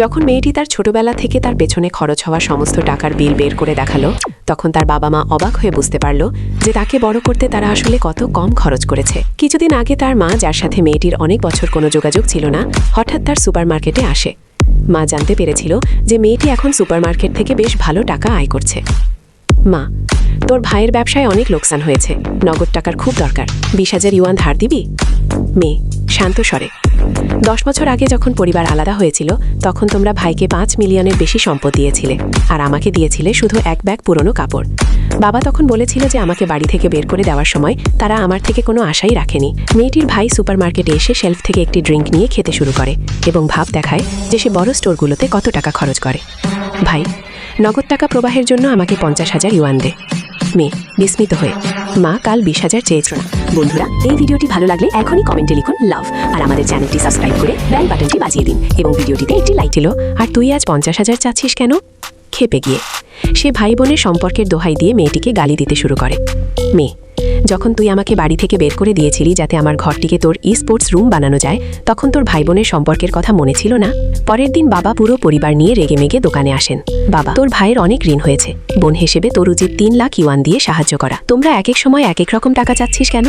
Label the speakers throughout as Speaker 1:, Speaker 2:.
Speaker 1: যখন মেয়েটি তার ছোটবেলা থেকে তার পেছনে খরচ হওয়া সমস্ত টাকার বিল বের করে দেখালো, তখন তার বাবা মা অবাক হয়ে বুঝতে পারল যে তাকে বড় করতে তারা আসলে কত কম খরচ করেছে। কিছুদিন আগে তার মা, যার সাথে মেয়েটির অনেক বছর কোনো যোগাযোগ ছিল না, হঠাৎ তার সুপারমার্কেটে আসে। মা জানতে পেরেছিল যে মেয়েটি এখন সুপারমার্কেট থেকে বেশ ভালো টাকা আয় করছে। মা, তোর ভাইয়ের ব্যবসায় অনেক লোকসান হয়েছে, নগদ টাকার খুব দরকার, 20,000 ইউয়ান ধার দিবি? মেয়ে শান্ত স্বরে, 10 বছর আগে যখন পরিবার আলাদা হয়েছিল তখন তোমরা ভাইকে 5 মিলিয়নের বেশি সম্পদ দিয়েছিলে, আর আমাকে দিয়েছিলে শুধু এক ব্যাগ পুরনো কাপড়। বাবা তখন বলেছিল যে আমাকে বাড়ি থেকে বের করে দেওয়ার সময় তারা আমার থেকে কোনো আশাই রাখেনি। মেয়েটির ভাই সুপারমার্কেটে এসে শেলফ থেকে একটি ড্রিঙ্ক নিয়ে খেতে শুরু করে এবং ভাব দেখায় যে সে বড় স্টোরগুলোতে কত টাকা খরচ করে। ভাই, নগদ টাকা প্রবাহের জন্য আমাকে 50,000 ইউয়ান দে। মেয়ে বিস্মিত হয়ে, মা কাল 20,000 চেয়েছিল না।
Speaker 2: বন্ধুরা, এই ভিডিওটি ভালো লাগলে এখনই কমেন্টে লিখুন লাভ, আর আমাদের চ্যানেলটি সাবস্ক্রাইব করে বেল বাটনটি বাজিয়ে দিন এবং ভিডিওটিতে একটি লাইক
Speaker 1: ছিল। আর তুই আজ 50,000 চাচ্ছিস কেন? খেপে গিয়ে সে ভাই বোনের সম্পর্কের দোহাই দিয়ে মেয়েটিকে গালি দিতে শুরু করে। মেয়ে, যখন তুই আমাকে বাড়ি থেকে বের করে দিয়েছিলি যাতে আমার ঘরটিকে তোর স্পোর্টস রুম বানানো যায়, তখন তোর ভাই বোনের সম্পর্কের কথা মনে ছিল না? পরের দিন বাবা পুরো পরিবার নিয়ে রেগে মেগে দোকানে আসেন। বাবা, তোর ভাইয়ের অনেক ঋণ হয়েছে, বোন হিসেবে তোর উচিত 3 লাখ ইউয়ান দিয়ে সাহায্য করা। তোমরা এক এক সময় এক এক রকম টাকা চাচ্ছিস কেন?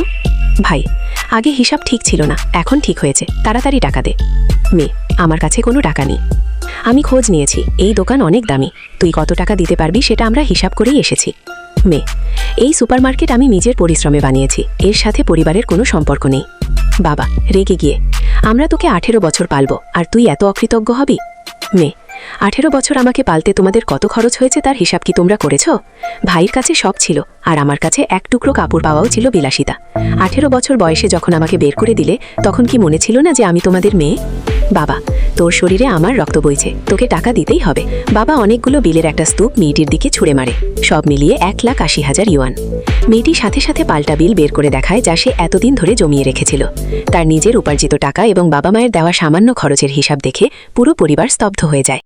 Speaker 1: ভাই, আগে হিসাব ঠিক ছিল না, এখন ঠিক হয়েছে, তাড়াতাড়ি টাকা দে। মেয়ে, আমার কাছে কোনো টাকা নেই, আমি খোঁজ নিয়েছি, এই দোকান অনেক দামি, তুই কত টাকা দিতে পারবি সেটা আমরা হিসাব করেই এসেছি। মেয়ে, এই সুপারমার্কেট আমি নিজের পরিশ্রমে বানিয়েছি, এর সাথে পরিবারের কোনো সম্পর্ক নেই। বাবা রেগে গিয়ে, আমরা তোকে 18 বছর পালব, আর তুই এত অকৃতজ্ঞ হবি? মেয়ে, 18 বছর আমাকে পালতে তোমাদের কত খরচ হয়েছে তার হিসাব কি তোমরা করেছ? ভাইয়ের কাছে সব ছিল, আর আমার কাছে এক টুকরো কাপড় পাওয়াও ছিল বিলাসিতা। 18 বছর বয়সে যখন আমাকে বের করে দিলে তখন কি মনে ছিল না যে আমি তোমাদের মেয়ে? বাবা, তোর শরীরে আমার রক্ত বইছে, তোকে টাকা দিতেই হবে। বাবা অনেকগুলো বিলের একটা স্তূপ মেয়েটির দিকে ছুঁড়ে মারে, সব মিলিয়ে 1,80,000 ইউয়ান। মেয়েটি সাথে সাথে পাল্টা বিল বের করে দেখায় যা সে এতদিন ধরে জমিয়ে রেখেছিল। তার নিজের উপার্জিত টাকা এবং বাবা মায়ের দেওয়া সামান্য খরচের হিসাব দেখে পুরো পরিবার স্তব্ধ হয়ে যায়।